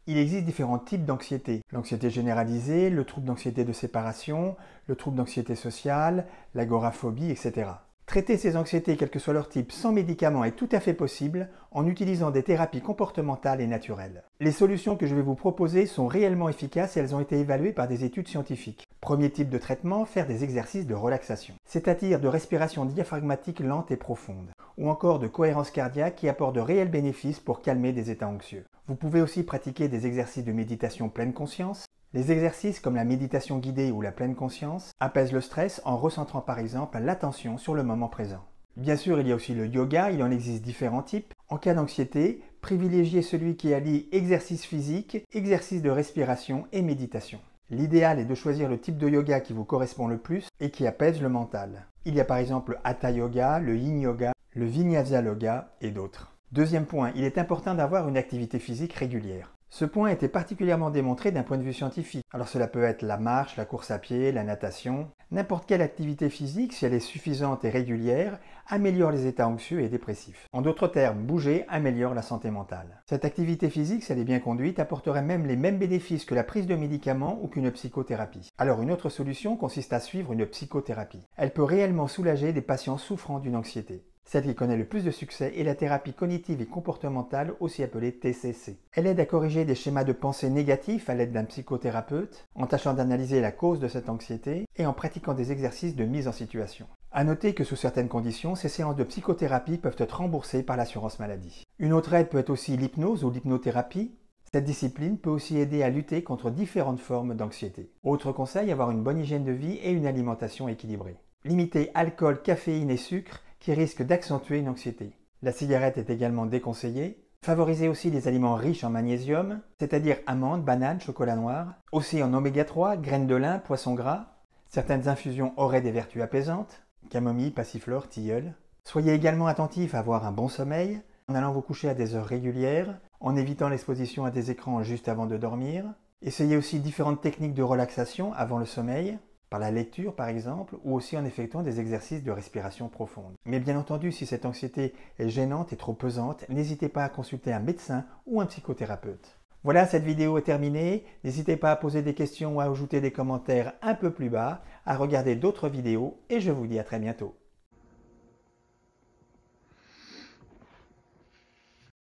Il existe différents types d'anxiété. L'anxiété généralisée, le trouble d'anxiété de séparation, le trouble d'anxiété sociale, l'agoraphobie, etc. Traiter ces anxiétés, quel que soit leur type, sans médicaments est tout à fait possible en utilisant des thérapies comportementales et naturelles. Les solutions que je vais vous proposer sont réellement efficaces et elles ont été évaluées par des études scientifiques. Premier type de traitement, faire des exercices de relaxation, c'est-à-dire de respiration diaphragmatique lente et profonde, ou encore de cohérence cardiaque qui apportent de réels bénéfices pour calmer des états anxieux. Vous pouvez aussi pratiquer des exercices de méditation pleine conscience. Les exercices comme la méditation guidée ou la pleine conscience apaisent le stress en recentrant par exemple l'attention sur le moment présent. Bien sûr, il y a aussi le yoga, il en existe différents types. En cas d'anxiété, privilégiez celui qui allie exercice physique, exercice de respiration et méditation. L'idéal est de choisir le type de yoga qui vous correspond le plus et qui apaise le mental. Il y a par exemple le Hatha Yoga, le Yin Yoga, le Vinyasa Yoga et d'autres. Deuxième point, il est important d'avoir une activité physique régulière. Ce point a été particulièrement démontré d'un point de vue scientifique. Alors cela peut être la marche, la course à pied, la natation. N'importe quelle activité physique, si elle est suffisante et régulière, améliore les états anxieux et dépressifs. En d'autres termes, bouger améliore la santé mentale. Cette activité physique, si elle est bien conduite, apporterait même les mêmes bénéfices que la prise de médicaments ou qu'une psychothérapie. Alors une autre solution consiste à suivre une psychothérapie. Elle peut réellement soulager des patients souffrant d'une anxiété. Celle qui connaît le plus de succès est la thérapie cognitive et comportementale, aussi appelée TCC. Elle aide à corriger des schémas de pensée négatifs à l'aide d'un psychothérapeute, en tâchant d'analyser la cause de cette anxiété et en pratiquant des exercices de mise en situation. À noter que sous certaines conditions, ces séances de psychothérapie peuvent être remboursées par l'assurance maladie. Une autre aide peut être aussi l'hypnose ou l'hypnothérapie. Cette discipline peut aussi aider à lutter contre différentes formes d'anxiété. Autre conseil, avoir une bonne hygiène de vie et une alimentation équilibrée. Limiter alcool, caféine et sucre qui risquent d'accentuer une anxiété. La cigarette est également déconseillée. Favorisez aussi les aliments riches en magnésium, c'est-à-dire amandes, bananes, chocolat noir. Aussi en oméga 3, graines de lin, poissons gras. Certaines infusions auraient des vertus apaisantes, camomille, passiflore, tilleul. Soyez également attentifs à avoir un bon sommeil, en allant vous coucher à des heures régulières, en évitant l'exposition à des écrans juste avant de dormir. Essayez aussi différentes techniques de relaxation avant le sommeil, par la lecture par exemple, ou aussi en effectuant des exercices de respiration profonde. Mais bien entendu, si cette anxiété est gênante et trop pesante, n'hésitez pas à consulter un médecin ou un psychothérapeute. Voilà, cette vidéo est terminée. N'hésitez pas à poser des questions ou à ajouter des commentaires un peu plus bas, à regarder d'autres vidéos et je vous dis à très bientôt.